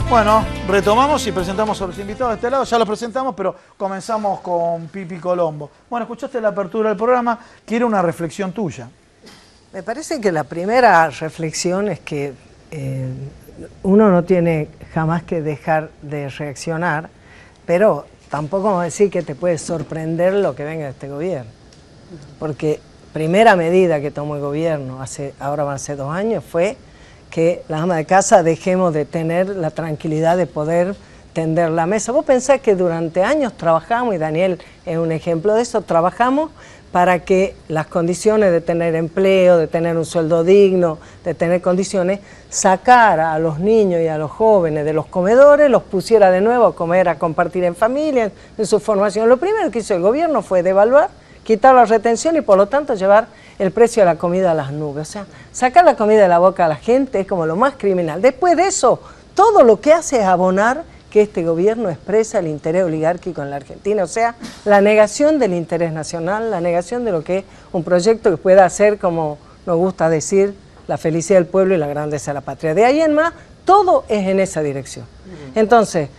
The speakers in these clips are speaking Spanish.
Bueno, retomamos y presentamos a los invitados de este lado. Ya los presentamos, pero comenzamos con Pipi Colombo. Bueno, escuchaste la apertura del programa. Quiero una reflexión tuya. Me parece que la primera reflexión es que uno no tiene jamás que dejar de reaccionar, pero tampoco vamos a decir que te puede sorprender lo que venga de este gobierno. Porque primera medida que tomó el gobierno, ahora van a ser 2 años, fue que las amas de casa dejemos de tener la tranquilidad de poder tender la mesa. Vos pensás que durante años trabajamos, y Daniel es un ejemplo de eso, trabajamos para que las condiciones de tener empleo, de tener un sueldo digno, de tener condiciones, sacara a los niños y a los jóvenes de los comedores, los pusiera de nuevo a comer, a compartir en familia, en su formación. Lo primero que hizo el gobierno fue devaluar, quitar la retención y por lo tanto llevar el precio de la comida a las nubes. O sea, sacar la comida de la boca a la gente es como lo más criminal. Después de eso, todo lo que hace es abonar que este gobierno expresa el interés oligárquico en la Argentina, o sea, la negación del interés nacional, la negación de lo que es un proyecto que pueda hacer, como nos gusta decir, la felicidad del pueblo y la grandeza de la patria. De ahí en más, todo es en esa dirección. Entonces,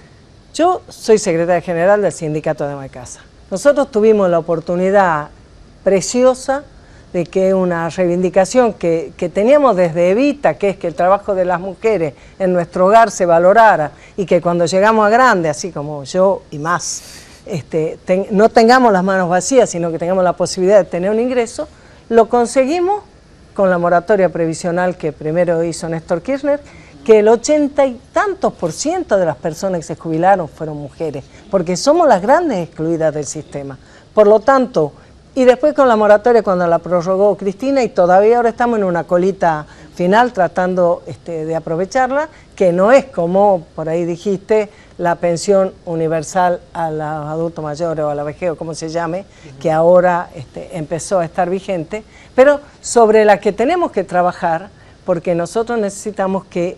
yo soy secretaria general del Sindicato de Ama de Casa. Nosotros tuvimos la oportunidad preciosa de que una reivindicación que teníamos desde Evita, que es que el trabajo de las mujeres en nuestro hogar se valorara y que cuando llegamos a grande, así como yo y más, no tengamos las manos vacías, sino que tengamos la posibilidad de tener un ingreso, lo conseguimos con la moratoria previsional que primero hizo Néstor Kirchner, que el 80 y tantos % de las personas que se jubilaron fueron mujeres, porque somos las grandes excluidas del sistema. Por lo tanto, y después con la moratoria cuando la prorrogó Cristina, y todavía ahora estamos en una colita final tratando de aprovecharla, que no es como por ahí dijiste la pensión universal a los adultos mayores o a la vejez o como se llame, que ahora empezó a estar vigente, pero sobre la que tenemos que trabajar, porque nosotros necesitamos que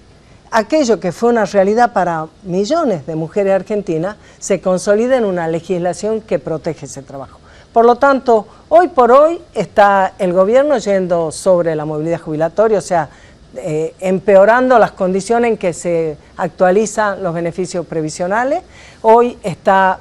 aquello que fue una realidad para millones de mujeres argentinas se consolide en una legislación que protege ese trabajo. Por lo tanto, hoy por hoy está el gobierno yendo sobre la movilidad jubilatoria, o sea, empeorando las condiciones en que se actualizan los beneficios previsionales. Hoy está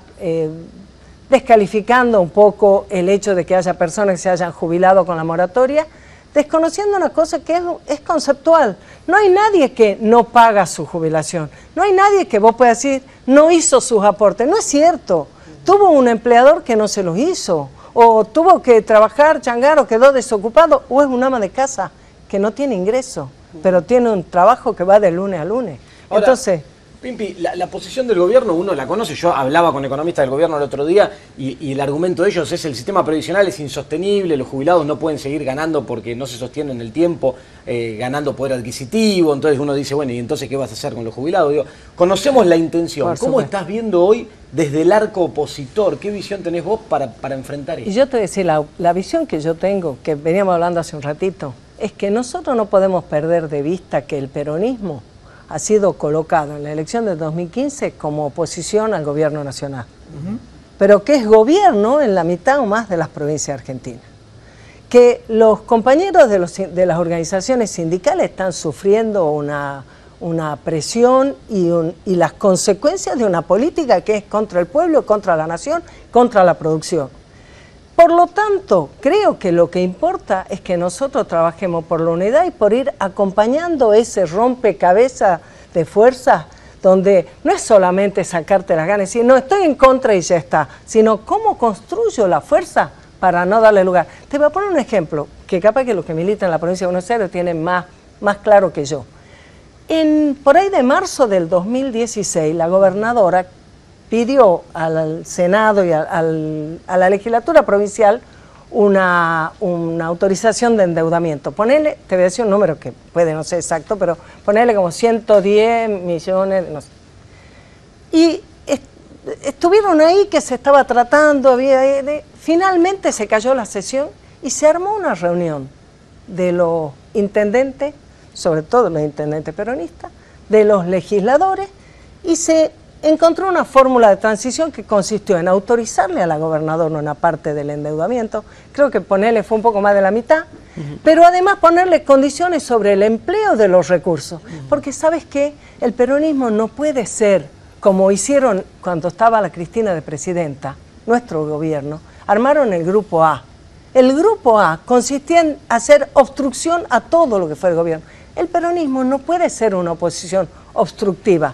descalificando un poco el hecho de que haya personas que se hayan jubilado con la moratoria, desconociendo una cosa que es conceptual. No hay nadie que no paga su jubilación, no hay nadie que vos puedas decir no hizo sus aportes, no es cierto. Tuvo un empleador que no se los hizo, o tuvo que trabajar, changar, o quedó desocupado, o es un ama de casa que no tiene ingreso, pero tiene un trabajo que va de lunes a lunes. Ahora, entonces, Pimpi, la posición del gobierno uno la conoce, yo hablaba con economistas del gobierno el otro día y el argumento de ellos es el sistema previsional es insostenible, los jubilados no pueden seguir ganando porque no se sostienen en el tiempo, ganando poder adquisitivo, entonces uno dice, bueno, ¿y entonces qué vas a hacer con los jubilados? Digo, conocemos la intención, ¿cómo estás viendo hoy desde el arco opositor? ¿Qué visión tenés vos para enfrentar eso? Y yo te voy a decir, la visión que yo tengo, que veníamos hablando hace un ratito, es que nosotros no podemos perder de vista que el peronismo ha sido colocado en la elección del 2015 como oposición al gobierno nacional, pero que es gobierno en la mitad o más de las provincias argentinas. Que los compañeros de las organizaciones sindicales están sufriendo una presión y las consecuencias de una política que es contra el pueblo, contra la nación, contra la producción. Por lo tanto, creo que lo que importa es que nosotros trabajemos por la unidad y por ir acompañando ese rompecabezas de fuerzas donde no es solamente sacarte las ganas y decir, no, estoy en contra y ya está, sino cómo construyo la fuerza para no darle lugar. Te voy a poner un ejemplo, que capaz que los que militan en la provincia de Buenos Aires tienen más claro que yo. Por ahí de marzo del 2016, la gobernadora pidió al Senado y a la legislatura provincial una autorización de endeudamiento. Ponele, te voy a decir un número que puede no ser exacto, pero ponele como 110 millones, no sé. Y estuvieron ahí que se estaba tratando, finalmente se cayó la sesión y se armó una reunión de los intendentes, sobre todo los intendentes peronistas, de los legisladores, y se encontró una fórmula de transición que consistió en autorizarle a la gobernadora una parte del endeudamiento, creo que ponerle fue un poco más de la mitad, pero además ponerle condiciones sobre el empleo de los recursos, porque ¿sabes qué? El peronismo no puede ser como hicieron cuando estaba la Cristina de presidenta, nuestro gobierno, armaron el Grupo A. El Grupo A consistía en hacer obstrucción a todo lo que fue el gobierno. El peronismo no puede ser una oposición obstructiva,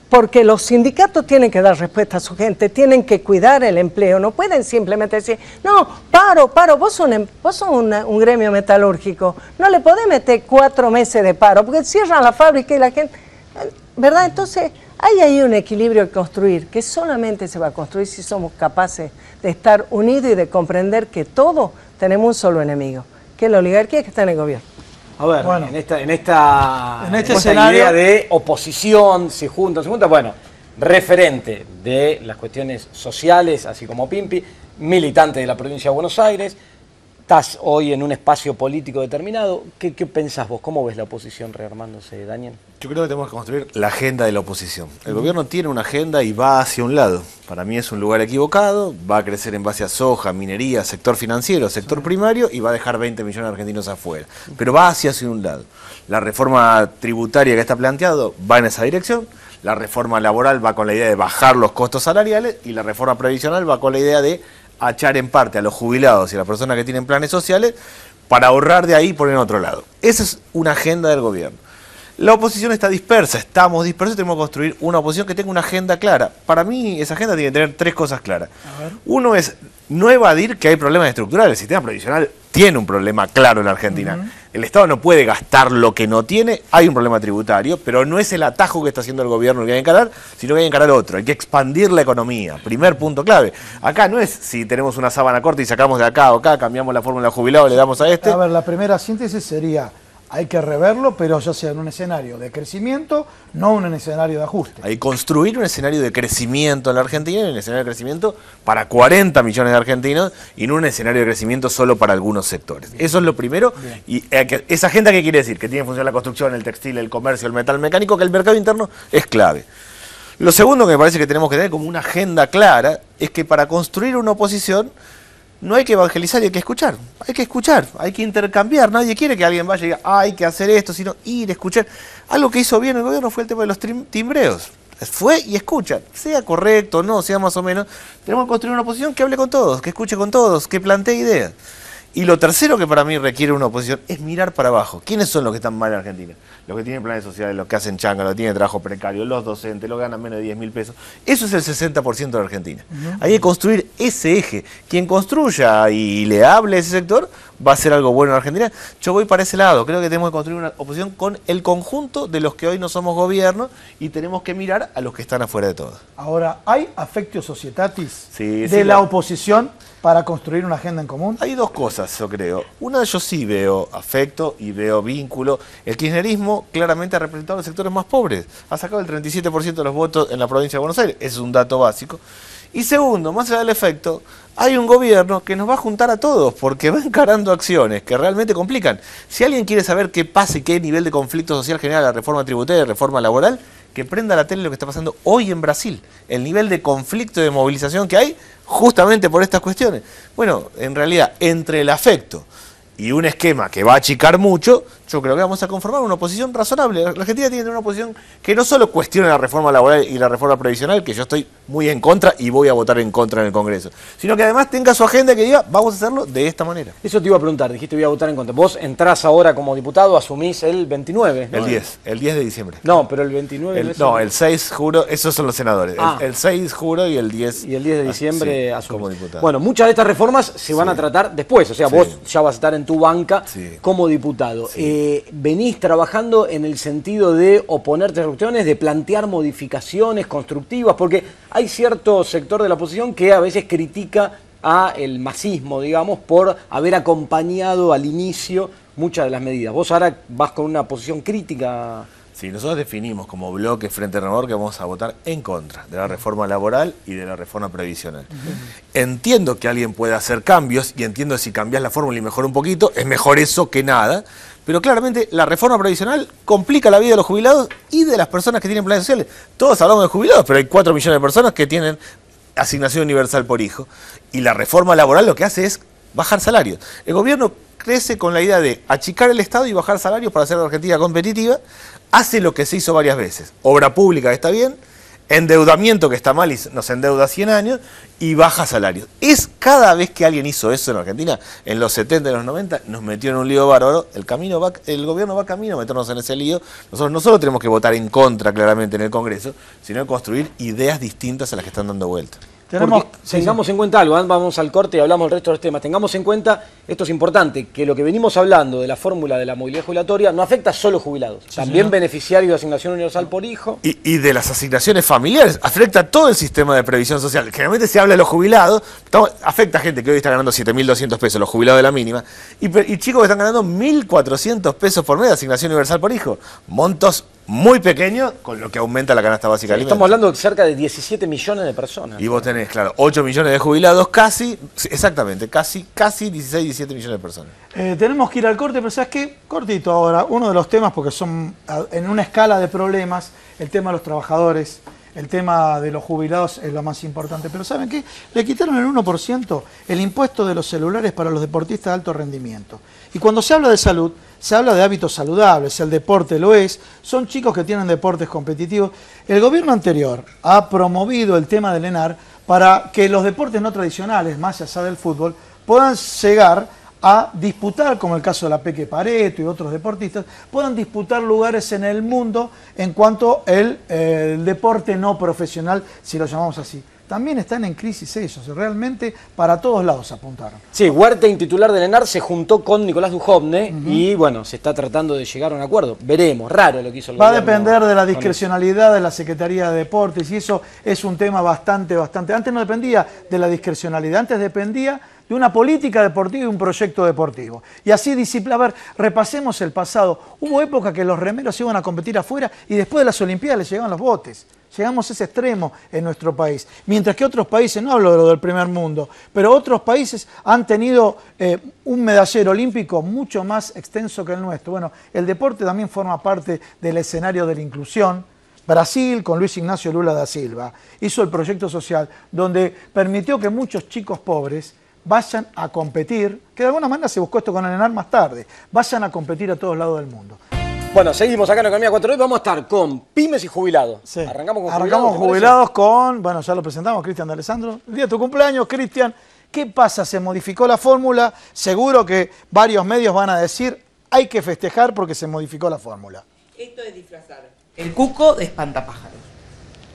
porque los sindicatos tienen que dar respuesta a su gente, tienen que cuidar el empleo, no pueden simplemente decir, no, paro, vos sos un gremio metalúrgico, no le podés meter 4 meses de paro, porque cierran la fábrica y la gente, ¿verdad? Entonces, hay ahí un equilibrio que construir, que solamente se va a construir si somos capaces de estar unidos y de comprender que todos tenemos un solo enemigo, que es la oligarquía que está en el gobierno. A ver, bueno, en esta escenario idea de oposición, se junta, bueno, referente de las cuestiones sociales, así como Pimpi, militante de la provincia de Buenos Aires, estás hoy en un espacio político determinado. ¿Qué pensás vos? ¿Cómo ves la oposición rearmándose, Daniel? Yo creo que tenemos que construir la agenda de la oposición. El gobierno tiene una agenda y va hacia un lado. Para mí es un lugar equivocado, va a crecer en base a soja, minería, sector financiero, sector primario y va a dejar 20 millones de argentinos afuera. Pero va hacia un lado. La reforma tributaria que está planteado va en esa dirección. La reforma laboral va con la idea de bajar los costos salariales y la reforma previsional va con la idea de echar en parte a los jubilados y a las personas que tienen planes sociales para ahorrar de ahí y poner en otro lado. Esa es una agenda del gobierno. La oposición está dispersa, estamos dispersos y tenemos que construir una oposición que tenga una agenda clara. Para mí esa agenda tiene que tener 3 cosas claras. Uno es no evadir que hay problemas estructurales. El sistema previsional tiene un problema claro en la Argentina. El Estado no puede gastar lo que no tiene, hay un problema tributario, pero no es el atajo que está haciendo el gobierno el que hay que encarar, sino que hay que encarar otro. Hay que expandir la economía. Primer punto clave. Acá no es si tenemos una sábana corta y sacamos de acá o acá, cambiamos la fórmula de jubilado, le damos a este. A ver, la primera síntesis sería, hay que reverlo, pero ya sea en un escenario de crecimiento, no en un escenario de ajuste. Hay que construir un escenario de crecimiento en la Argentina, un escenario de crecimiento para 40 millones de argentinos y no un escenario de crecimiento solo para algunos sectores. Bien. Eso es lo primero. Bien. Y esa agenda, ¿qué quiere decir? Que tiene función la construcción, el textil, el comercio, el metal mecánico, que el mercado interno es clave. Lo segundo que me parece que tenemos que tener como una agenda clara es que para construir una oposición no hay que evangelizar y hay que escuchar, hay que intercambiar. Nadie quiere que alguien vaya y diga, hay que hacer esto, sino ir a escuchar. Algo que hizo bien el gobierno fue el tema de los timbreos. Fue y escucha, sea correcto o no, sea más o menos. Tenemos que construir una oposición que hable con todos, que escuche con todos, que plantee ideas. Y lo tercero que para mí requiere una oposición es mirar para abajo. ¿Quiénes son los que están mal en Argentina? Los que tienen planes sociales, los que hacen changa, los que tienen trabajo precario, los docentes, los que ganan menos de 10.000 pesos. Eso es el 60% de la Argentina. Hay que construir ese eje. Quien construya y le hable a ese sector va a ser algo bueno en Argentina. Yo voy para ese lado. Creo que tenemos que construir una oposición con el conjunto de los que hoy no somos gobierno y tenemos que mirar a los que están afuera de todo. Ahora, ¿hay affectio societatis de la oposición para construir una agenda en común? Hay 2 cosas, yo creo. Una, yo sí veo afecto y veo vínculo. El kirchnerismo claramente ha representado a los sectores más pobres. Ha sacado el 37% de los votos en la provincia de Buenos Aires. Ese es un dato básico. Y segundo, más allá del efecto, hay un gobierno que nos va a juntar a todos porque va encarando acciones que realmente complican. Si alguien quiere saber qué pasa y qué nivel de conflicto social genera la reforma tributaria y la reforma laboral, que prenda la tele lo que está pasando hoy en Brasil. El nivel de conflicto y de movilización que hay justamente por estas cuestiones. Bueno, en realidad, entre el afecto y un esquema que va a achicar mucho, yo creo que vamos a conformar una oposición razonable. La Argentina tiene una oposición que no solo cuestione la reforma laboral y la reforma previsional, que yo estoy muy en contra y voy a votar en contra en el Congreso, sino que además tenga su agenda que diga, vamos a hacerlo de esta manera. Eso te iba a preguntar, dijiste voy a votar en contra. Vos entrás ahora como diputado, asumís el 29, ¿no? El 10 de diciembre. No, pero el 29... No, el 6 juro, esos son los senadores. El 6 juro y el 10... Y el 10 de diciembre sí, como diputado. Bueno, muchas de estas reformas se van a tratar después, o sea, vos ya vas a estar en tu banca como diputado. Venís trabajando en el sentido de oponerte a cuestiones, de plantear modificaciones constructivas, porque hay cierto sector de la oposición que a veces critica a el masismo, digamos, por haber acompañado al inicio muchas de las medidas. Vos ahora vas con una posición crítica. Sí, nosotros definimos como bloque Frente Renovador que vamos a votar en contra de la reforma laboral y de la reforma previsional. Entiendo que alguien puede hacer cambios y entiendo que si cambias la fórmula y mejora un poquito, es mejor eso que nada, pero claramente la reforma previsional complica la vida de los jubilados y de las personas que tienen planes sociales. Todos hablamos de jubilados, pero hay 4 millones de personas que tienen asignación universal por hijo. Y la reforma laboral lo que hace es bajar salarios. El gobierno crece con la idea de achicar el Estado y bajar salarios para hacer a la Argentina competitiva. Hace lo que se hizo varias veces. Obra pública que está bien, endeudamiento que está mal y nos endeuda 100 años, y baja salarios. Es cada vez que alguien hizo eso en Argentina, en los 70 y los 90, nos metió en un lío bárbaro. El gobierno va camino a meternos en ese lío. Nosotros no solo tenemos que votar en contra claramente en el Congreso, sino construir ideas distintas a las que están dando vuelta. Tengamos en cuenta algo, vamos al corte y hablamos del resto de los temas. Tengamos en cuenta, esto es importante, que lo que venimos hablando de la fórmula de la movilidad jubilatoria no afecta solo a jubilados, también beneficiarios de asignación universal por hijo. Y de las asignaciones familiares, afecta a todo el sistema de previsión social. Generalmente se habla de los jubilados, afecta a gente que hoy está ganando 7.200 pesos, los jubilados de la mínima, y chicos que están ganando 1.400 pesos por mes de asignación universal por hijo. Montos muy pequeño con lo que aumenta la canasta básica de alimentos. Estamos hablando de cerca de 17 millones de personas. Y vos tenés, claro, 8 millones de jubilados, casi 16, 17 millones de personas. Tenemos que ir al corte, pero ¿sabes qué? Cortito ahora, uno de los temas, porque son en una escala de problemas, el tema de los trabajadores, el tema de los jubilados es lo más importante. Pero ¿saben qué? Le quitaron el 1% el impuesto de los celulares para los deportistas de alto rendimiento. Y cuando se habla de salud, se habla de hábitos saludables, el deporte lo es, son chicos que tienen deportes competitivos. El gobierno anterior ha promovido el tema del ENAR para que los deportes no tradicionales, más allá del fútbol, puedan llegar a disputar, como el caso de la Peque Pareto y otros deportistas, puedan disputar lugares en el mundo en cuanto al deporte no profesional, si lo llamamos así. También están en crisis ellos, realmente para todos lados apuntaron. Sí, Huertain, titular del ENAR, se juntó con Nicolás Dujovne y bueno, se está tratando de llegar a un acuerdo. Veremos, raro lo que hizo el gobierno. Va a depender de la discrecionalidad de la Secretaría de Deportes y eso es un tema bastante. Antes no dependía de la discrecionalidad, antes dependía de una política deportiva y un proyecto deportivo. Y así disciplina. A ver, repasemos el pasado. Hubo época que los remeros iban a competir afuera y después de las Olimpiadas les llegaban los botes. Llegamos a ese extremo en nuestro país. Mientras que otros países, no hablo de lo del primer mundo, pero otros países han tenido un medallero olímpico mucho más extenso que el nuestro. Bueno, el deporte también forma parte del escenario de la inclusión. Brasil, con Luis Ignacio Lula da Silva, hizo el proyecto social donde permitió que muchos chicos pobres vayan a competir, que de alguna manera se buscó esto con el ENAR más tarde, vayan a competir a todos lados del mundo. Bueno, seguimos acá en Economía 4 vamos a estar con pymes y jubilados. Sí. Arrancamos con jubilados con, bueno, ya lo presentamos, Cristian de Alessandro. El día de tu cumpleaños, Cristian, ¿qué pasa? Se modificó la fórmula, seguro que varios medios van a decir, hay que festejar porque se modificó la fórmula. Esto es disfrazar el cuco de espantapájaros.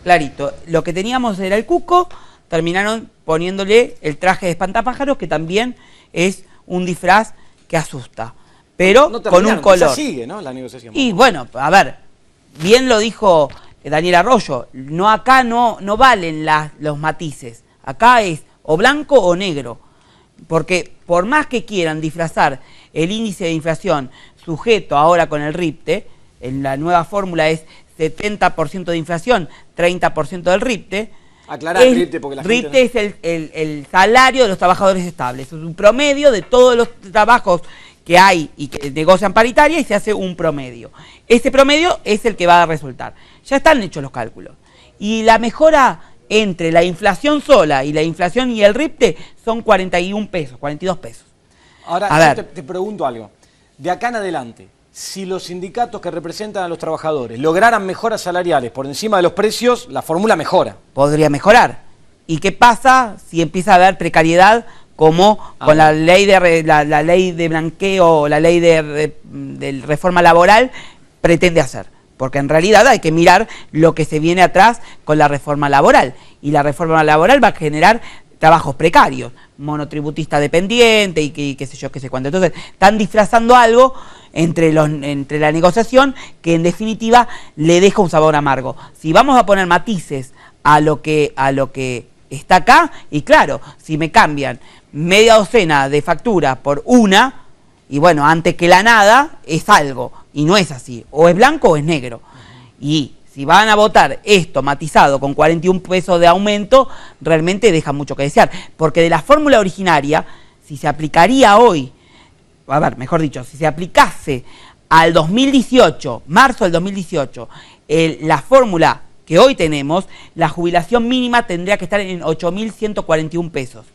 Clarito, lo que teníamos era el cuco, terminaron poniéndole el traje de espantapájaros, que también es un disfraz que asusta, pero no con un color. Ya sigue, ¿no?, la negociación. Y bueno, a ver, bien lo dijo Daniel Arroyo, acá no valen los matices, acá es o blanco o negro, porque por más que quieran disfrazar el índice de inflación sujeto ahora con el RIPTE, en la nueva fórmula es 70% de inflación, 30% del RIPTE. Aclarar el RIPTE porque la gente RIPTE es el salario de los trabajadores estables, es un promedio de todos los trabajos que hay y que negocian paritaria y se hace un promedio. Ese promedio es el que va a resultar. Ya están hechos los cálculos. Y la mejora entre la inflación sola y la inflación y el RIPTE son 41 pesos, 42 pesos. Ahora, yo te pregunto algo. De acá en adelante, si los sindicatos que representan a los trabajadores lograran mejoras salariales por encima de los precios, la fórmula mejora. Podría mejorar. ¿Y qué pasa si empieza a haber precariedad como con la ley de blanqueo, la ley de reforma laboral pretende hacer? Porque en realidad hay que mirar lo que se viene atrás con la reforma laboral. Y la reforma laboral va a generar trabajos precarios, monotributista dependiente y qué sé yo, qué sé cuánto. Entonces, están disfrazando algo entre la negociación que en definitiva le deja un sabor amargo. Si vamos a poner matices a lo que está acá, y claro, si me cambian media docena de facturas por una, y bueno, antes que la nada, es algo, y no es así, o es blanco o es negro. Y si van a votar esto matizado con 41 pesos de aumento, realmente deja mucho que desear. Porque de la fórmula originaria, si se aplicaría hoy, a ver, mejor dicho, si se aplicase al 2018, marzo del 2018, la fórmula que hoy tenemos, la jubilación mínima tendría que estar en 8.141 pesos.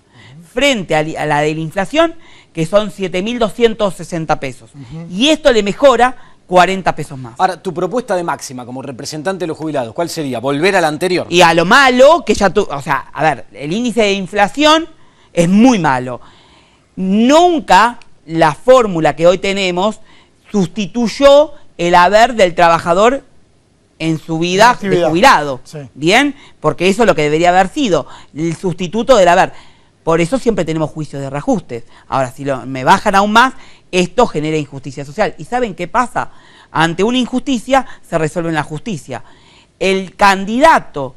Frente a la de la inflación, que son 7.260 pesos. Y esto le mejora 40 pesos más. Ahora, tu propuesta de máxima como representante de los jubilados, ¿cuál sería? ¿Volver a la anterior? Y a lo malo, que ya o sea, a ver, el índice de inflación es muy malo. Nunca la fórmula que hoy tenemos sustituyó el haber del trabajador en su vida de jubilado. Sí. ¿Bien? Porque eso es lo que debería haber sido, el sustituto del haber. Por eso siempre tenemos juicios de reajustes. Ahora, si me bajan aún más, esto genera injusticia social. ¿Y saben qué pasa? Ante una injusticia se resuelve en la justicia. El candidato,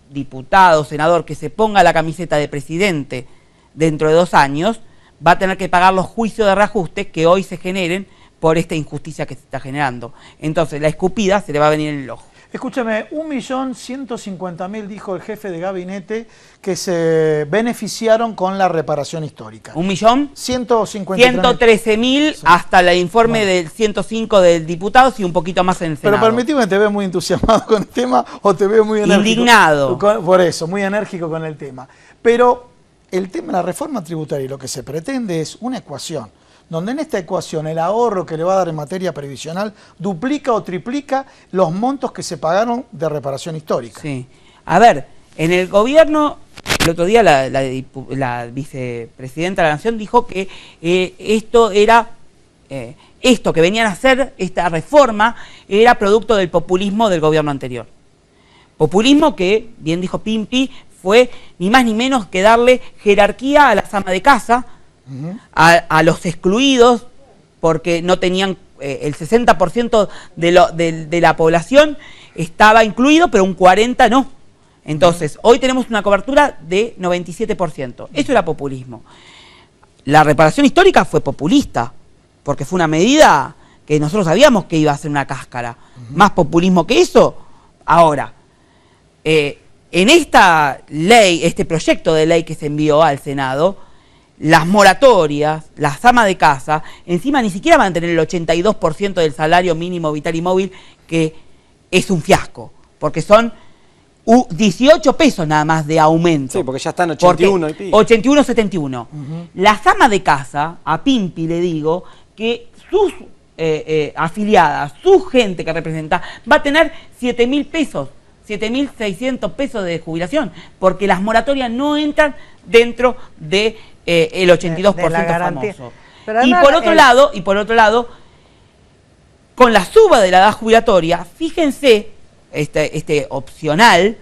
diputado, senador, que se ponga la camiseta de presidente dentro de 2 años, va a tener que pagar los juicios de reajuste que hoy se generen por esta injusticia que se está generando. Entonces, la escupida se le va a venir en el ojo. Escúchame, 1.150.000 dijo el jefe de gabinete que se beneficiaron con la reparación histórica. ¿1.153.000? 113.000 sí. Hasta el informe del 105 del diputado y un poquito más en el Senado. Pero permitime, ¿te veo muy entusiasmado con el tema o te veo muy enérgico? Indignado. Por eso, muy enérgico con el tema. Pero el tema de la reforma tributaria y lo que se pretende es una ecuación, donde en esta ecuación el ahorro que le va a dar en materia previsional duplica o triplica los montos que se pagaron de reparación histórica. Sí. A ver, en el gobierno, el otro día la vicepresidenta de la Nación dijo que esto que venían a hacer, esta reforma, era producto del populismo del gobierno anterior. Populismo que, bien dijo Pimpi, fue ni más ni menos que darle jerarquía a las amas de casa, a los excluidos, porque no tenían el 60% de la población estaba incluido, pero un 40% no. Entonces, hoy tenemos una cobertura de 97%. Eso era populismo. La reparación histórica fue populista, porque fue una medida que nosotros sabíamos que iba a ser una cáscara. Más populismo que eso. Ahora, en esta ley, este proyecto de ley que se envió al Senado, las moratorias, las amas de casa, encima ni siquiera van a tener el 82% del salario mínimo vital y móvil, que es un fiasco, porque son 18 pesos nada más de aumento. Sí, porque ya están 81 y pico. 81, 71. Las amas de casa, a Pimpi le digo, que sus afiliadas, su gente que representa, va a tener 7.000 pesos. 7.600 pesos de jubilación, porque las moratorias no entran dentro de el 82% famoso. Y por otro lado, con la suba de la edad jubilatoria, fíjense, este opcional,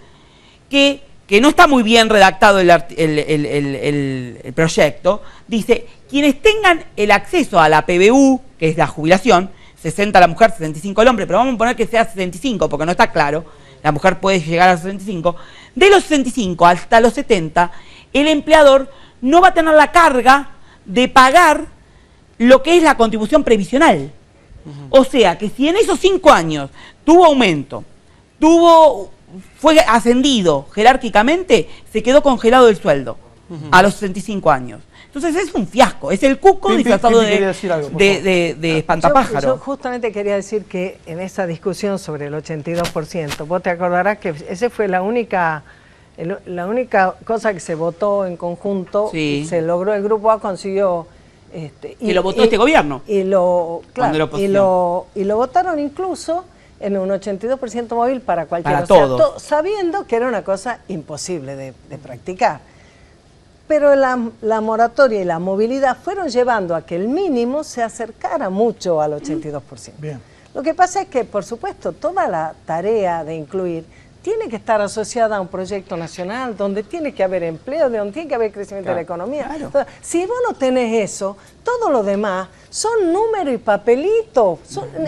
que no está muy bien redactado el proyecto, dice, quienes tengan el acceso a la PBU, que es la jubilación, 60 la mujer, 65 el hombre, pero vamos a poner que sea 65, porque no está claro, la mujer puede llegar a los 65, de los 65 hasta los 70, el empleador no va a tener la carga de pagar lo que es la contribución previsional. O sea, que si en esos 5 años tuvo aumento, fue ascendido jerárquicamente, se quedó congelado el sueldo a los 65 años. Entonces es un fiasco, es el cuco disfrazado de espantapájaro. Yo justamente quería decir que en esa discusión sobre el 82%, vos te acordarás que esa fue la única cosa que se votó en conjunto, sí. Se logró, el Grupo A consiguió... y lo votó este gobierno. Y lo votaron incluso en un 82% móvil para cualquier todo, sabiendo que era una cosa imposible de practicar. Pero la moratoria y la movilidad fueron llevando a que el mínimo se acercara mucho al 82%. Bien. Lo que pasa es que, por supuesto, toda la tarea de incluir tiene que estar asociada a un proyecto nacional, donde tiene que haber empleo, donde tiene que haber crecimiento de la economía. Claro. Entonces, si vos no tenés eso, todo lo demás son número y papelito.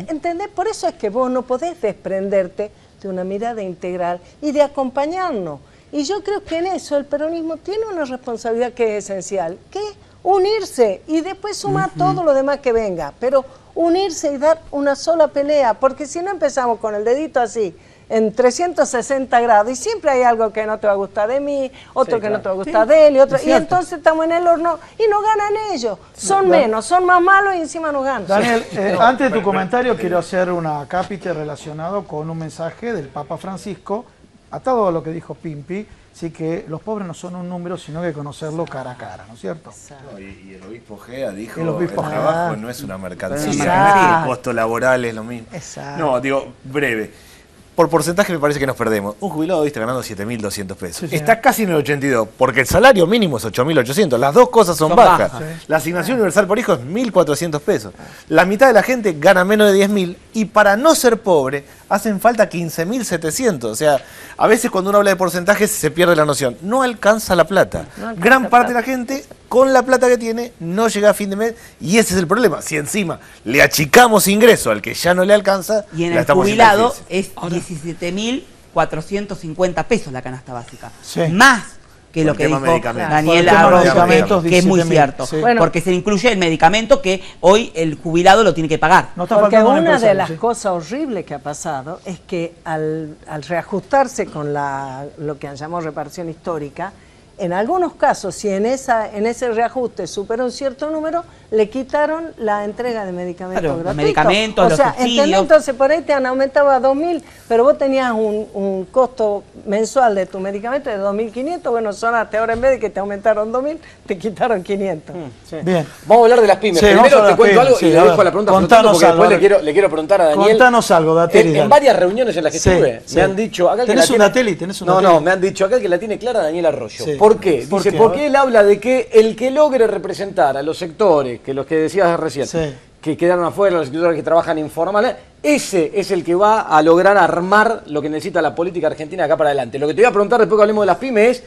¿Entendés? Por eso es que vos no podés desprenderte de una mirada integral y de acompañarnos. Y yo creo que en eso el peronismo tiene una responsabilidad que es esencial, que es unirse y después sumar todo lo demás que venga, pero unirse y dar una sola pelea, porque si no empezamos con el dedito así en 360 grados y siempre hay algo que no te va a gustar de mí, otro Sí, que claro. no te va a gustar de él y otro, Es y cierto. entonces estamos en el horno y no ganan ellos, son menos, son más malos y encima no ganan. Daniel, antes de tu comentario quiero hacer una cápita relacionado con un mensaje del Papa Francisco, atado a lo que dijo Pimpi, sí que los pobres no son un número, sino que conocerlo cara a cara, ¿no es cierto? No, y el obispo Gea dijo, El obispo el Gea. trabajo no es una mercancía, Exacto. el costo laboral es lo mismo. Exacto. No, digo, breve. Por porcentaje me parece que nos perdemos. Un jubilado, viste, ganando 7.200 pesos. Sí, señor. Está casi en el 82, porque el salario mínimo es 8.800. Las dos cosas son Son bajas. bajas. Sí. La asignación universal por hijo es 1.400 pesos. La mitad de la gente gana menos de 10.000 y para no ser pobre hacen falta 15.700. O sea, a veces cuando uno habla de porcentajes se pierde la noción. No alcanza la plata. No alcanza Gran la parte de plata. la gente con la plata que tiene no llega a fin de mes y ese es el problema. Si encima le achicamos ingreso al que ya no le alcanza, Y en la el estamos haciendo jubilado difícil. es 17.450 pesos la canasta básica. Sí. Más que Por lo el que tema dijo medicamentos. Daniela Por el tema Rosso, medicamentos, que es muy 17.000, cierto. sí. Bueno. Porque se le incluye el medicamento que hoy el jubilado lo tiene que pagar. No está Porque faltando un una de empresario, las sí. cosas horribles que ha pasado es que al reajustarse con lo que llamamos reparación histórica, en algunos casos, si en ese reajuste supera un cierto número, le quitaron la entrega de medicamentos Claro, los gratuitos. medicamentos, o los sea, subsidios. ¿entendés? Entonces por ahí te han aumentado a 2.000, pero vos tenías un costo mensual de tu medicamento de 2.500, bueno, son hasta ahora en vez de que te aumentaron 2.000, te quitaron 500. Bien. Vamos a hablar de las pymes. Sí, vamos a Primero hablar te de cuento pymes, algo sí, y le a dejo ver, la pregunta contanos flotando porque algo, después a ver. le quiero preguntar a Daniel. Contanos algo, Dateli, En dale. varias reuniones en las que Sí, estuve, sí. me han dicho... Acá el que ¿Tenés la un tiene- Dateli? ¿Tenés un No, Dateli? no, me han dicho acá el que la tiene clara Daniel Arroyo. Sí. ¿Por qué? ¿Por Dice, qué? porque él habla de que el que logre representar a los sectores, que los que decías recién, Sí. que quedaron afuera, los sectores que trabajan informales, ese es el que va a lograr armar lo que necesita la política argentina de acá para adelante. Lo que te voy a preguntar después que hablemos de las pymes es,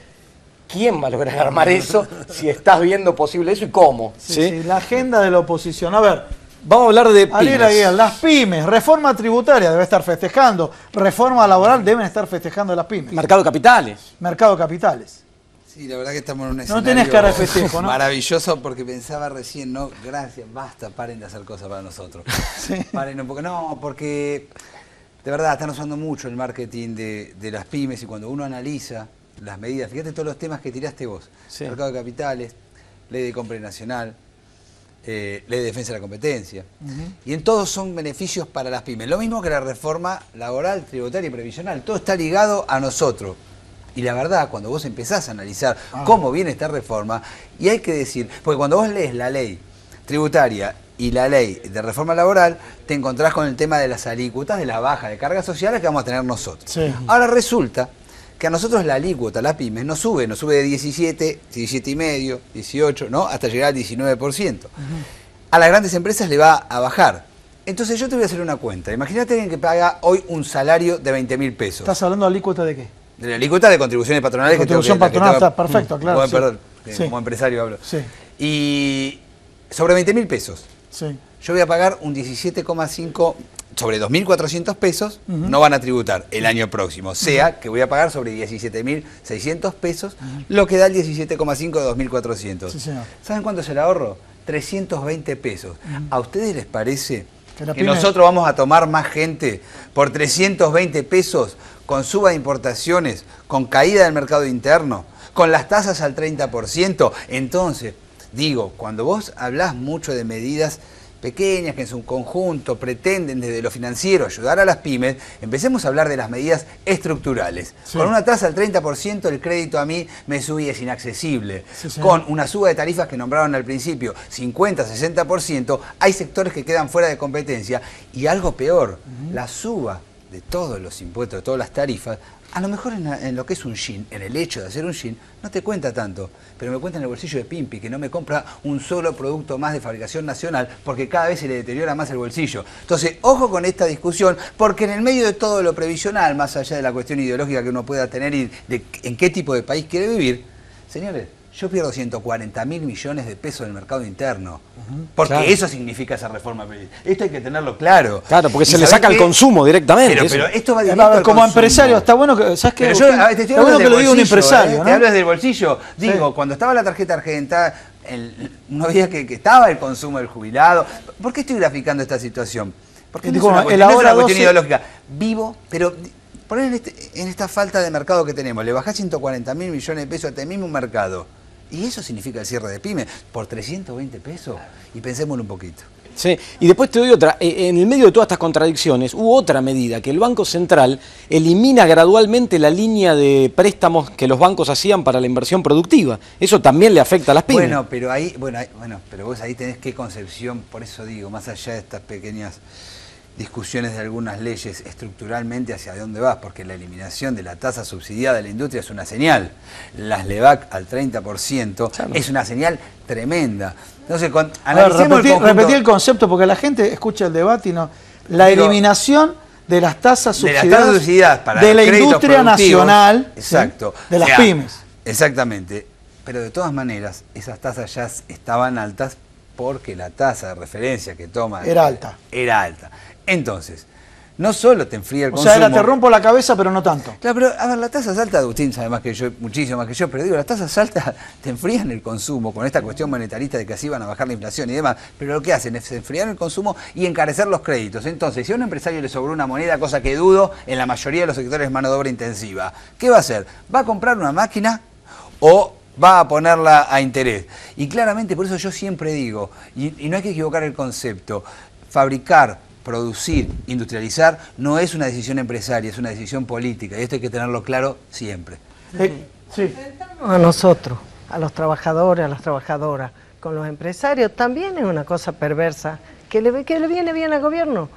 ¿quién va a lograr armar eso? Si estás viendo posible eso y cómo. Sí, ¿sí? sí, la agenda de la oposición. A ver, Vamos a hablar de Ariel pymes. Aguilar, las pymes, reforma tributaria debe estar festejando, reforma laboral deben estar festejando las pymes. Mercado de capitales. Mercado de capitales. Sí, la verdad que estamos en un No escenario tenés cara de festejo, ¿no? maravilloso porque pensaba recién, no, gracias, basta, paren de hacer cosas para nosotros. Sí. Paren un poco, no, porque de verdad están usando mucho el marketing de las pymes y cuando uno analiza las medidas, fíjate todos los temas que tiraste vos, Sí. mercado de capitales, ley de compra nacional, ley de defensa de la competencia, y en todos son beneficios para las pymes. Lo mismo que la reforma laboral, tributaria y previsional, todo está ligado a nosotros. Y la verdad, cuando vos empezás a analizar cómo viene esta reforma, y hay que decir, porque cuando vos lees la ley tributaria y la ley de reforma laboral, te encontrás con el tema de las alícuotas, de la baja de cargas sociales que vamos a tener nosotros. Sí. Ahora resulta que a nosotros la alícuota, la pymes, nos sube de 17, 17,5, 18, ¿no? Hasta llegar al 19%. A las grandes empresas le va a bajar. Entonces yo te voy a hacer una cuenta. Imagínate alguien que paga hoy un salario de 20.000 pesos. ¿Estás hablando de alícuota de qué? De la alícuota de contribuciones patronales. Contribución la que patronal tengo- está perfecto, claro, Bueno, sí. perdón, Sí. como empresario hablo. Sí. Y sobre 20.000 pesos, Sí. yo voy a pagar un 17,5 sobre 2.400 pesos, no van a tributar el año próximo. O sea, que voy a pagar sobre 17.600 pesos, lo que da el 17,5 de 2.400. Sí, señor. ¿Saben cuánto es el ahorro? 320 pesos. ¿A ustedes les parece Que la que pyme- nosotros vamos a tomar más gente por 320 pesos con suba de importaciones, con caída del mercado interno, con las tasas al 30%? Entonces, digo, cuando vos hablás mucho de medidas pequeñas que en su conjunto pretenden desde lo financiero ayudar a las pymes, empecemos a hablar de las medidas estructurales. Sí. Con una tasa al 30% el crédito a mí me sube y es inaccesible. Sí, señor. Con una suba de tarifas que nombraron al principio, 50, 60%, hay sectores que quedan fuera de competencia y algo peor, la suba de todos los impuestos, de todas las tarifas, a lo mejor en lo que es un jean, en el hecho de hacer un jean, no te cuenta tanto, pero me cuenta en el bolsillo de Pimpi, que no me compra un solo producto más de fabricación nacional, porque cada vez se le deteriora más el bolsillo. Entonces, ojo con esta discusión, porque en el medio de todo lo previsional, más allá de la cuestión ideológica que uno pueda tener y de en qué tipo de país quiere vivir, señores, yo pierdo 140.000 millones de pesos en el mercado interno, porque Claro. eso significa esa reforma. Esto hay que tenerlo claro. Claro, porque ¿Y se le sabés saca el qué? consumo directamente. Pero eso. esto va A directo ver, al como consumo. empresario, está bueno que, ¿sabes qué? Pero yo Agustín? te estoy Está hablando bueno que del lo diga un bolsillo, empresario, ¿no? Te hablo desde el bolsillo. Digo, Sí. cuando estaba la tarjeta argenta, uno veía que estaba el consumo del jubilado. ¿Por qué estoy graficando esta situación? Porque no es Digo, una el cuestión, no es ahora una cuestión 12 ideológica. Vivo, pero poner en esta falta de mercado que tenemos, le bajás 140.000 millones de pesos a este mismo mercado, y eso significa el cierre de pymes por 320 pesos, y pensémoslo un poquito. Sí, y después te doy otra. En el medio de todas estas contradicciones hubo otra medida, que el Banco Central elimina gradualmente la línea de préstamos que los bancos hacían para la inversión productiva. Eso también le afecta a las pymes. Bueno, pero vos ahí tenés qué concepción, por eso digo, más allá de estas pequeñas discusiones de algunas leyes, estructuralmente hacia dónde vas, porque la eliminación de la tasa subsidiada de la industria es una señal. Las LEVAC al 30% es una señal tremenda. Entonces, repetí el concepto, porque la gente escucha el debate y no. La eliminación de las tasas subsidiadas para de la industria nacional, exacto, de las pymes. Exactamente. Pero de todas maneras, esas tasas ya estaban altas porque la tasa de referencia que toma era alta. Entonces, no solo te enfría el consumo. O sea, te rompo la cabeza, pero no tanto. Claro, pero a ver, la tasa alta, Agustín sabe más que yo, muchísimo más que yo, pero digo, las tasas altas te enfrían el consumo con esta cuestión monetarista de que así van a bajar la inflación y demás, pero lo que hacen es enfriar el consumo y encarecer los créditos. Entonces, si a un empresario le sobró una moneda, cosa que dudo en la mayoría de los sectores de mano de obra intensiva, ¿qué va a hacer? ¿Va a comprar una máquina o va a ponerla a interés? Y claramente, por eso yo siempre digo, y no hay que equivocar el concepto, fabricar, producir, industrializar, no es una decisión empresaria, es una decisión política, y esto hay que tenerlo claro siempre. Sí. A nosotros, a los trabajadores, a las trabajadoras, con los empresarios, también es una cosa perversa, que le viene bien al gobierno.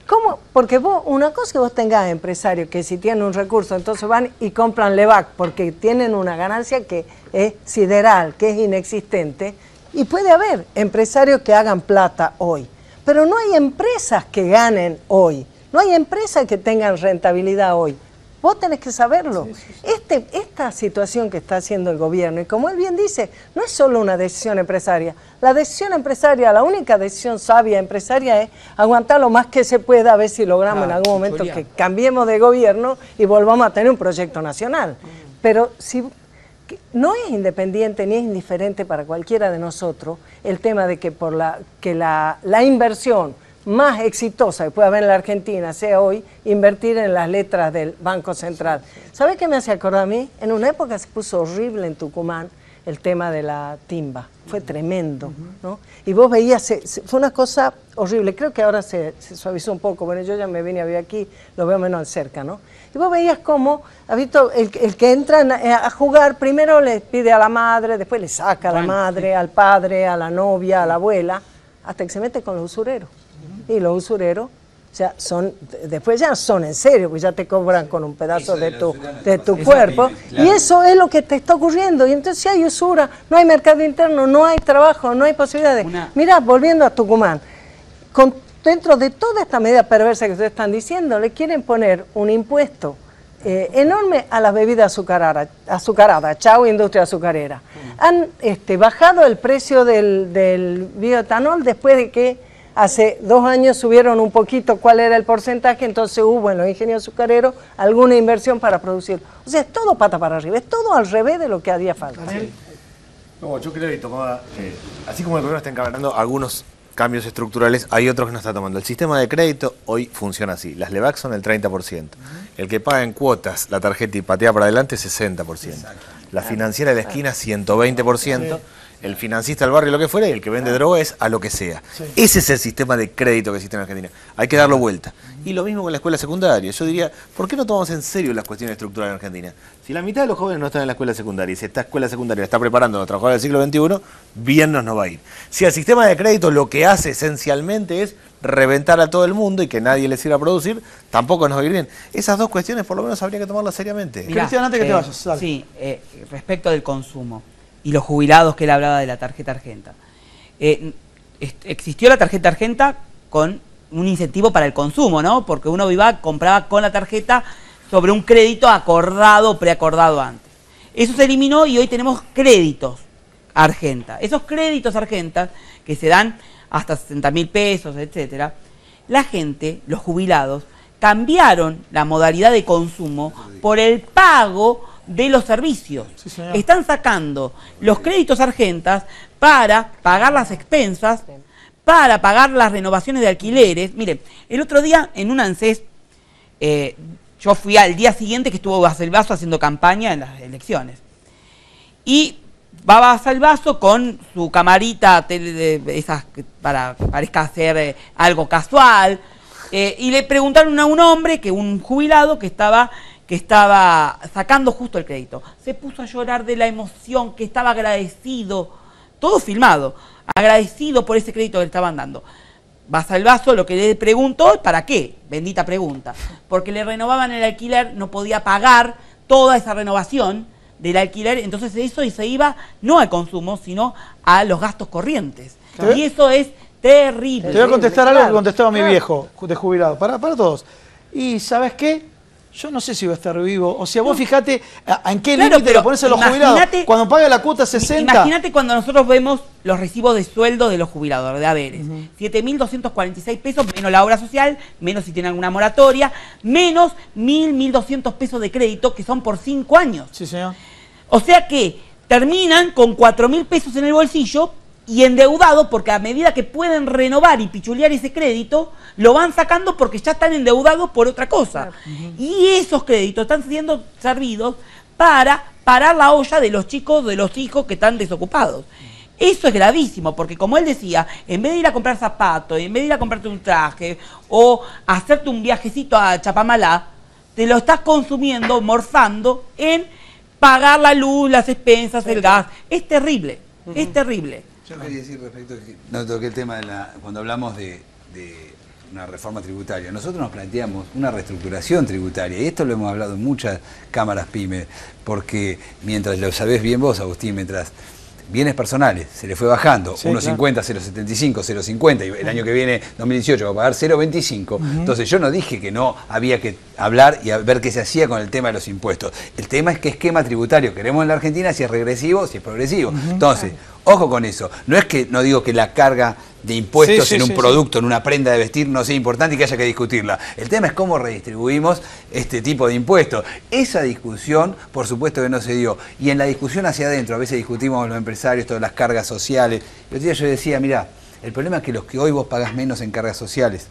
¿Cómo? Porque una cosa es que vos tengas empresarios que si tienen un recurso, entonces van y compran LEVAC, porque tienen una ganancia que es sideral, que es inexistente, y puede haber empresarios que hagan plata hoy. Pero no hay empresas que ganen hoy, no hay empresas que tengan rentabilidad hoy. Vos tenés que saberlo. Esta situación que está haciendo el gobierno, y como él bien dice, no es solo una decisión empresaria. La decisión empresaria, la única decisión sabia empresaria es aguantar lo más que se pueda, a ver si logramos en algún momento que cambiemos de gobierno y volvamos a tener un proyecto nacional. Pero si no es independiente ni es indiferente para cualquiera de nosotros el tema de que la inversión más exitosa que puede haber en la Argentina sea hoy invertir en las letras del Banco Central. ¿Sabes qué me hace acordar a mí? En una época se puso horrible en Tucumán el tema de la timba. Fue tremendo, ¿no? Y vos veías, fue una cosa horrible. Creo que ahora se suavizó un poco. Bueno, yo ya me vine a ver aquí, lo veo menos cerca, ¿no? Y vos veías cómo, ¿has visto? El que entra a jugar, primero le pide a la madre, después le saca a la madre, al padre, a la novia, a la abuela, hasta que se mete con los usureros. Y los usureros, o sea, después ya son en serio, pues ya te cobran con un pedazo de tu cuerpo. Claro. Y eso es lo que te está ocurriendo. Y entonces si hay usura, no hay mercado interno, no hay trabajo, no hay posibilidades. Mirá, volviendo a Tucumán, dentro de toda esta medida perversa que ustedes están diciendo, le quieren poner un impuesto enorme a las bebidas azucaradas, chau industria azucarera. Han bajado el precio del bioetanol después de que hace 2 años subieron un poquito cuál era el porcentaje, entonces hubo en los ingenios azucareros alguna inversión para producir. O sea, es todo pata para arriba, es todo al revés de lo que haría falta. No, yo creo que tomaba, así como el gobierno está encaminando algunos cambios estructurales, hay otros que no está tomando. El sistema de crédito hoy funciona así. Las LEVAC son el 30%. El que paga en cuotas la tarjeta y patea para adelante, 60%. La financiera de la esquina, 120%. El financista del barrio, lo que fuera, y el que vende droga es a lo que sea. Ese es el sistema de crédito que existe en Argentina. Hay que darlo vuelta. Y lo mismo con la escuela secundaria. Yo diría, ¿por qué no tomamos en serio las cuestiones estructurales en Argentina? Si la mitad de los jóvenes no están en la escuela secundaria y si esta escuela secundaria está preparando a los trabajadores del siglo XXI, bien nos va a ir. Si el sistema de crédito lo que hace esencialmente es reventar a todo el mundo y que nadie les sirva a producir, tampoco nos va a ir bien. Esas dos cuestiones por lo menos habría que tomarlas seriamente. Mirá, Cristian, antes que te vayas, dale. Sí, respecto del consumo y los jubilados que él hablaba de la tarjeta Argenta. Existió la tarjeta Argenta con un incentivo para el consumo, ¿no? Porque uno compraba con la tarjeta sobre un crédito acordado, preacordado antes. Eso se eliminó y hoy tenemos créditos Argenta. Esos créditos Argenta, que se dan hasta 60.000 pesos, etcétera, la gente, los jubilados, cambiaron la modalidad de consumo por el pago de los servicios. Sí, están sacando los créditos Argentas para pagar las expensas, para pagar las renovaciones de alquileres. Miren, el otro día en un ANSES yo fui al día siguiente que estuvo Baselvaso haciendo campaña en las elecciones. Y va Baselvaso con su camarita esas para que parezca ser algo casual, y le preguntaron a un hombre, un jubilado que estaba sacando justo el crédito. Se puso a llorar de la emoción, que estaba agradecido, todo filmado, agradecido por ese crédito que le estaban dando. Baselvaso lo que le preguntó, ¿para qué? Bendita pregunta. Porque le renovaban el alquiler, no podía pagar toda esa renovación del alquiler, entonces eso y se iba no al consumo, sino a los gastos corrientes. Y eso es terrible. Te voy a contestar algo que contestaba mi viejo de jubilado, para todos. Y ¿sabes qué? Yo no sé si va a estar vivo. O sea, vos fijate en qué límite lo pones a los jubilados. Cuando paga la cuota 60. Imagínate cuando nosotros vemos los recibos de sueldo de los jubilados, de haberes. 7.246 pesos, menos la obra social, menos si tienen alguna moratoria, menos 1.200 pesos de crédito, que son por 5 años. Sí, señor. O sea que terminan con 4.000 pesos en el bolsillo y endeudados, porque a medida que pueden renovar y pichulear ese crédito, lo van sacando porque ya están endeudados por otra cosa. Y esos créditos están siendo servidos para parar la olla de los chicos, de los hijos que están desocupados. Eso es gravísimo, porque como él decía, en vez de ir a comprar zapatos, en vez de ir a comprarte un traje o hacerte un viajecito a Chapamalá, te lo estás consumiendo, morfando en pagar la luz, las expensas, el gas. Es terrible, es terrible. Yo quería decir respecto a que no toqué el tema cuando hablamos de una reforma tributaria. Nosotros nos planteamos una reestructuración tributaria, y esto lo hemos hablado en muchas cámaras pymes, porque mientras lo sabés bien vos, Agustín, mientras bienes personales se le fue bajando, 1.50, 0.75, 0.50, y el año que viene, 2018, va a pagar 0.25. Entonces yo no dije que no había que hablar y a ver qué se hacía con el tema de los impuestos. El tema es qué esquema tributario queremos en la Argentina, si es regresivo, si es progresivo. Entonces, ojo con eso. No digo que la carga de impuestos en un producto, en una prenda de vestir, no sea importante y que haya que discutirla. El tema es cómo redistribuimos este tipo de impuestos. Esa discusión, por supuesto que no se dio. Y en la discusión hacia adentro, a veces discutimos los empresarios, todas las cargas sociales. El otro día yo decía, mirá, el problema es que los que hoy vos pagás menos en cargas sociales,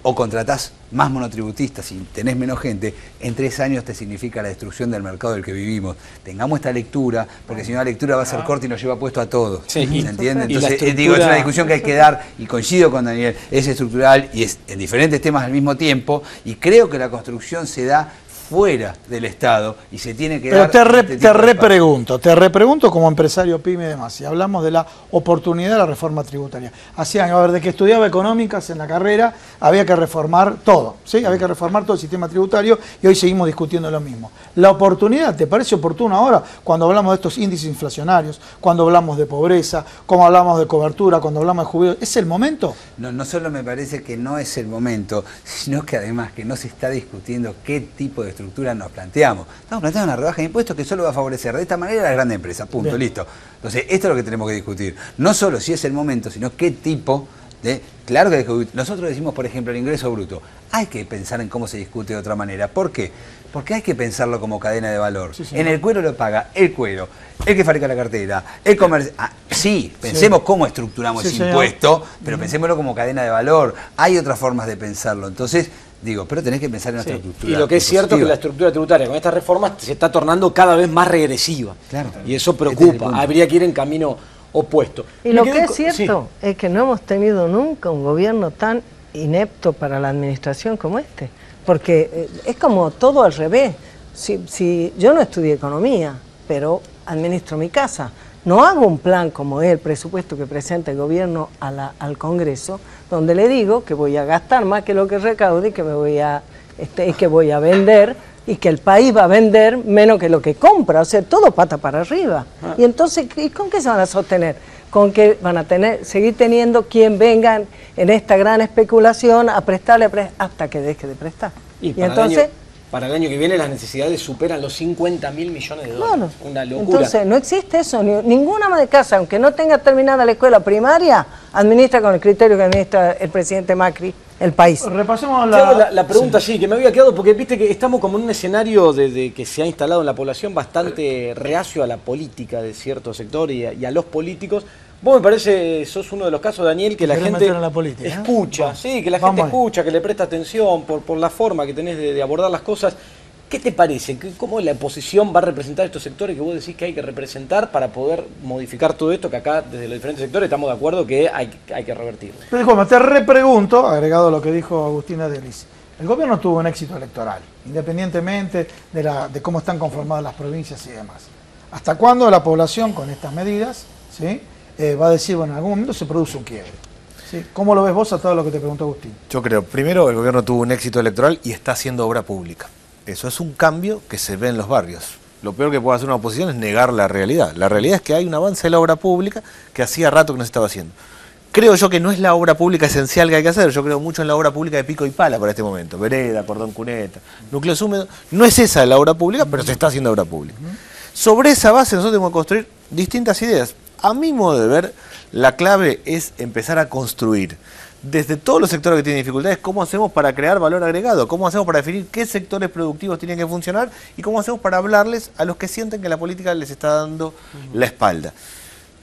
o contratás más monotributistas y tenés menos gente, en 3 años te significa la destrucción del mercado del que vivimos. Tengamos esta lectura, porque si no la lectura va a ser corta y nos lleva puesto a todos. ¿Se entiende? Entonces, digo, es una discusión que hay que dar, y coincido con Daniel, es estructural y es en diferentes temas al mismo tiempo, y creo que la construcción se da fuera del Estado y se tiene que dar... Pero te repregunto como empresario pyme y demás, si hablamos de la oportunidad de la reforma tributaria. Hacía años, a ver, de que estudiaba económicas en la carrera, había que reformar todo, ¿sí? Había que reformar todo el sistema tributario y hoy seguimos discutiendo lo mismo. La oportunidad, ¿te parece oportuna ahora cuando hablamos de estos índices inflacionarios, cuando hablamos de pobreza, cuando hablamos de cobertura, cuando hablamos de jubilados? ¿Es el momento? No solo me parece que no es el momento, sino que además que no se está discutiendo qué tipo de estructura nos planteamos. Estamos planteando una rebaja de impuestos que solo va a favorecer de esta manera a las grandes empresas, punto, bien, listo. Entonces, esto es lo que tenemos que discutir. No solo si es el momento, sino qué tipo de... Claro que nosotros decimos, por ejemplo, el ingreso bruto. Hay que pensar en cómo se discute de otra manera. ¿Por qué? Porque hay que pensarlo como cadena de valor. Sí, en el cuero lo paga el cuero, el que fabrica la cartera, el comercio. Sí, pensemos cómo estructuramos ese impuesto, pero pensémoslo como cadena de valor. Hay otras formas de pensarlo. Entonces, digo, pero tenés que pensar en nuestra estructura. Y lo que es cierto es que la estructura tributaria con estas reformas se está tornando cada vez más regresiva. Claro. Y eso preocupa. Habría que ir en camino opuesto. Y lo que es cierto es que no hemos tenido nunca un gobierno tan inepto para la administración como este. Porque es como todo al revés. Si yo no estudié economía, pero administro mi casa. No hago un plan como es el presupuesto que presenta el gobierno al Congreso, donde le digo que voy a gastar más que lo que recaude y que voy a vender, y que el país va a vender menos que lo que compra, o sea, todo pata para arriba. Y entonces, ¿y con qué se van a sostener? Con que van a seguir teniendo quien venga en esta gran especulación a prestarle hasta que deje de prestar. Y entonces... Para el año que viene las necesidades superan los 50.000 millones de dólares. Bueno, una locura. Entonces, no existe eso. Ninguna ama de casa, aunque no tenga terminada la escuela primaria, administra con el criterio que administra el presidente Macri el país. Repasemos Te hago la pregunta, sí, que me había quedado, porque viste que estamos como en un escenario de que se ha instalado en la población bastante reacio a la política de cierto sector y a los políticos. Vos me parece, sos uno de los casos, Daniel, que la ¿Querés gente meter en la política, escucha, sí, que la Vamos gente ahí. escucha, que le presta atención por la forma que tenés de abordar las cosas. ¿Qué te parece? ¿Cómo la oposición va a representar estos sectores que vos decís que hay que representar para poder modificar todo esto que acá, desde los diferentes sectores, estamos de acuerdo que hay que revertir? Pero disculpa, te repregunto, agregado a lo que dijo Agustina Delis, el gobierno tuvo un éxito electoral, independientemente de cómo están conformadas las provincias y demás. ¿Hasta cuándo la población con estas medidas, ¿sí? Va a decir, bueno, en algún momento se produce un quiebre? ¿Sí? ¿Cómo lo ves vos a todo lo que te preguntó Agustín? Yo creo, primero, el gobierno tuvo un éxito electoral y está haciendo obra pública. Eso es un cambio que se ve en los barrios. Lo peor que puede hacer una oposición es negar la realidad. La realidad es que hay un avance de la obra pública que hacía rato que no se estaba haciendo. Creo yo que no es la obra pública esencial que hay que hacer. Yo creo mucho en la obra pública de pico y pala para este momento. Vereda, cordón cuneta, núcleos húmedos. No es esa la obra pública, pero se está haciendo obra pública. Sobre esa base nosotros tenemos que construir distintas ideas. A mi modo de ver, la clave es empezar a construir desde todos los sectores que tienen dificultades, cómo hacemos para crear valor agregado, cómo hacemos para definir qué sectores productivos tienen que funcionar y cómo hacemos para hablarles a los que sienten que la política les está dando la espalda.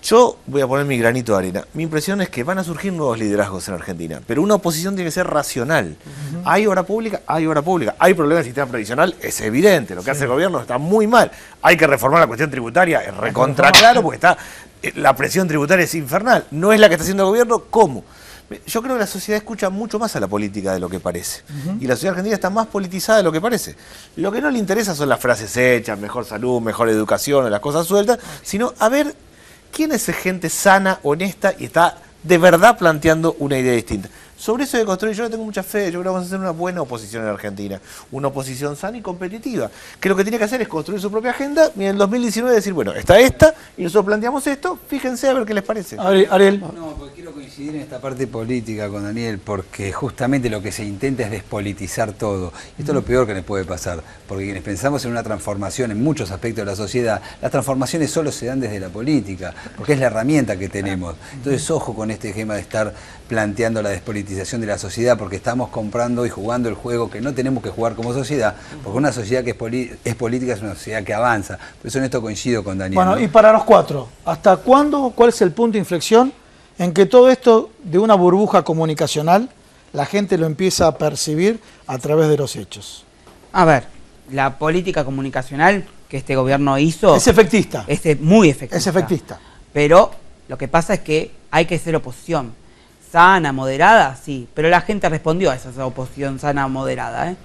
Yo voy a poner mi granito de arena. Mi impresión es que van a surgir nuevos liderazgos en Argentina, pero una oposición tiene que ser racional. ¿Hay obra pública? Hay obra pública. ¿Hay problemas del sistema previsional? Es evidente. Lo que hace el gobierno está muy mal. ¿Hay que reformar la cuestión tributaria? Es recontra claro porque la presión tributaria es infernal. ¿No es la que está haciendo el gobierno? ¿Cómo? Yo creo que la sociedad escucha mucho más a la política de lo que parece. Y la sociedad argentina está más politizada de lo que parece. Lo que no le interesa son las frases hechas, mejor salud, mejor educación, o las cosas sueltas, sino a ver quién es gente sana, honesta y está de verdad planteando una idea distinta. Sobre eso de construir, yo le tengo mucha fe, yo creo que vamos a hacer una buena oposición en Argentina, una oposición sana y competitiva, que lo que tiene que hacer es construir su propia agenda y en el 2019 decir, bueno, está esta y nosotros planteamos esto, fíjense a ver qué les parece. Ariel. No, porque quiero coincidir en esta parte política con Daniel, porque justamente lo que se intenta es despolitizar todo. Y esto es lo peor que les puede pasar, porque quienes pensamos en una transformación en muchos aspectos de la sociedad, las transformaciones solo se dan desde la política, porque es la herramienta que tenemos. Entonces, ojo con este esquema de estar planteando la despolitización de la sociedad, porque estamos comprando y jugando el juego que no tenemos que jugar como sociedad, porque una sociedad que es política es una sociedad que avanza. Por eso en esto coincido con Daniel. Bueno, ¿no? y para los cuatro, ¿hasta cuándo, cuál es el punto de inflexión en que todo esto de una burbuja comunicacional la gente lo empieza a percibir a través de los hechos? A ver, la política comunicacional que este gobierno hizo Es efectista. es muy efectiva. Es efectista. Pero lo que pasa es que hay que ser oposición. Sana, moderada, sí, pero la gente respondió a esa oposición sana, moderada.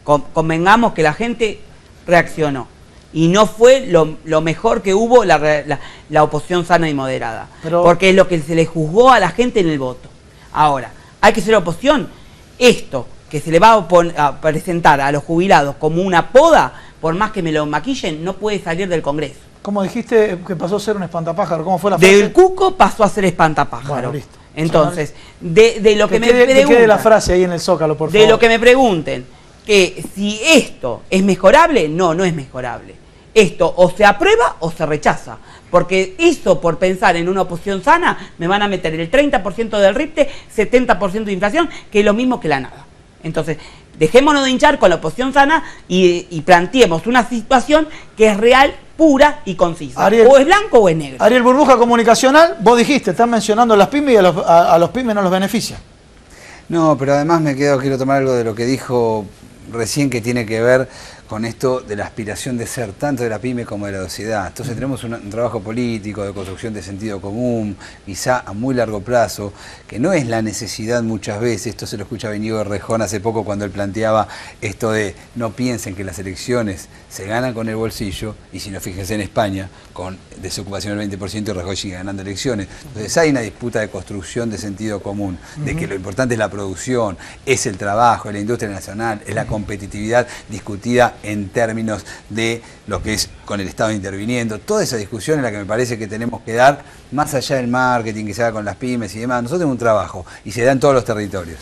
Convengamos que la gente reaccionó y no fue lo mejor que hubo la oposición sana y moderada, porque es lo que se le juzgó a la gente en el voto. Ahora, hay que ser oposición. Esto que se le va a presentar a los jubilados como una poda, por más que me lo maquillen, no puede salir del Congreso. ¿Cómo dijiste que pasó a ser un espantapájaro? ¿Cómo fue la frase? Del cuco pasó a ser espantapájaro. Bueno, listo. Entonces, de lo que me Que quede preguntan, la frase ahí en el Zócalo, por favor. de lo que me pregunten, que si esto es mejorable, no es mejorable. Esto o se aprueba o se rechaza. Porque eso, por pensar en una oposición sana, me van a meter el 30% del RIPTE, 70% de inflación, que es lo mismo que la nada. Entonces, dejémonos de hinchar con la oposición sana y planteemos una situación que es real, pura y concisa. Ariel, o es blanco o es negro. Ariel, burbuja comunicacional, vos dijiste, están mencionando a las pymes y a los pymes no los beneficia. No, pero además quiero tomar algo de lo que dijo recién, que tiene que ver con esto de la aspiración de ser tanto de la pyme como de la sociedad. Entonces tenemos un trabajo político de construcción de sentido común, quizá a muy largo plazo, que no es la necesidad muchas veces. Esto se lo escucha a Íñigo Errejón hace poco cuando él planteaba esto de no piensen que las elecciones se ganan con el bolsillo, y si no, fíjense en España, con desocupación del 20% y Rajoy sigue ganando elecciones. Entonces hay una disputa de construcción de sentido común, de que lo importante es la producción, es el trabajo, es la industria nacional, es la competitividad discutida en términos de lo que es con el Estado interviniendo. Toda esa discusión es la que me parece que tenemos que dar, más allá del marketing que se haga con las pymes y demás. Nosotros tenemos un trabajo y se da en todos los territorios.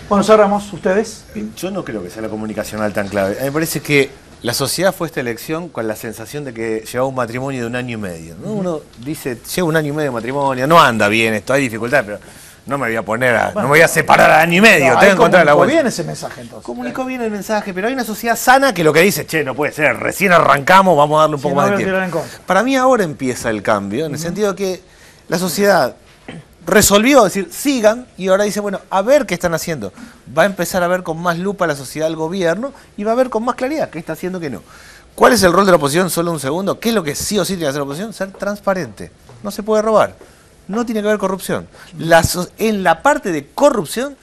Bueno, cerramos, ¿ustedes? Yo no creo que sea la comunicacional tan clave. A mí me parece que la sociedad fue esta elección con la sensación de que llevaba un matrimonio de 1 año y medio, ¿no? Uno dice, lleva 1 año y medio de matrimonio, no anda bien esto, hay dificultades, pero no me voy a poner no me voy a separar al año y medio, No, tengo que encontrar la comunicó vuelta. bien ese mensaje entonces. Comunicó bien el mensaje, pero hay una sociedad sana que lo que dice, che, no puede ser, recién arrancamos, vamos a darle un poco no más de voy a tirar tiempo. en contra. Para mí ahora empieza el cambio, en el sentido de que la sociedad resolvió decir, sigan, y ahora dice, bueno, a ver qué están haciendo. Va a empezar a ver con más lupa la sociedad al gobierno y va a ver con más claridad qué está haciendo, qué no. ¿Cuál es el rol de la oposición? Solo un segundo. ¿Qué es lo que sí o sí tiene que hacer la oposición? Ser transparente. No se puede robar. No tiene que haber corrupción. En la parte de corrupción,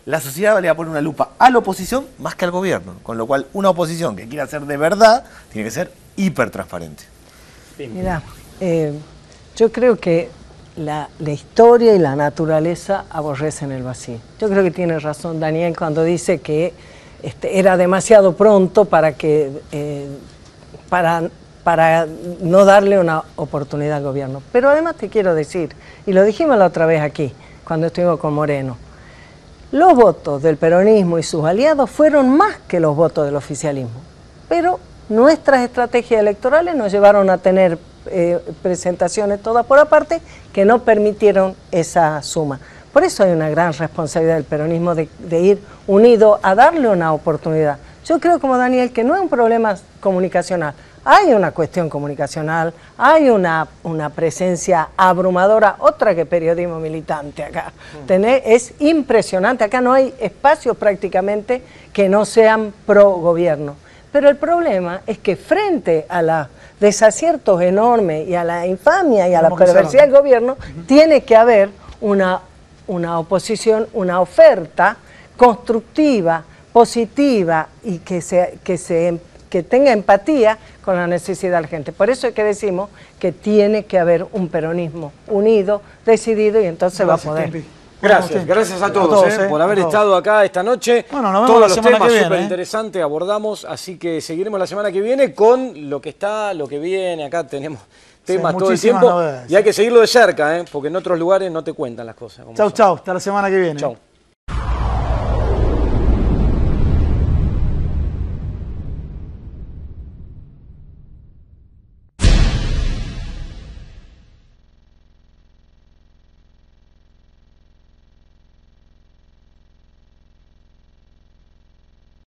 la sociedad le va a poner una lupa a la oposición más que al gobierno. Con lo cual, una oposición que quiera hacer de verdad, tiene que ser hiper transparente. Mira, yo creo que la historia y la naturaleza aborrecen el vacío. Yo creo que tiene razón Daniel cuando dice que era demasiado pronto para para no darle una oportunidad al gobierno. Pero además te quiero decir, y lo dijimos la otra vez aquí, cuando estuvimos con Moreno, los votos del peronismo y sus aliados fueron más que los votos del oficialismo. Pero nuestras estrategias electorales nos llevaron a tener presentaciones todas por aparte que no permitieron esa suma. Por eso hay una gran responsabilidad del peronismo de ir unido a darle una oportunidad. Yo creo como Daniel que no es un problema comunicacional, hay una cuestión comunicacional, hay una presencia abrumadora, otra que periodismo militante acá. Es impresionante, acá no hay espacios prácticamente que no sean pro gobierno. Pero el problema es que frente a los desaciertos enormes y a la infamia y a la perversidad del gobierno, tiene que haber una oposición, una oferta constructiva, positiva y que tenga empatía con la necesidad de la gente. Por eso es que decimos que tiene que haber un peronismo unido, decidido y entonces va a poder. Tempi. Gracias a todos, por haber estado acá esta noche. Bueno, nos vemos todos la los semana temas que viene, súper interesantes abordamos, así que seguiremos la semana que viene con lo que está, lo que viene. Acá tenemos temas todo el tiempo novedades. y hay que seguirlo de cerca, porque en otros lugares no te cuentan las cosas. Chau, chau, hasta la semana que viene. Chau.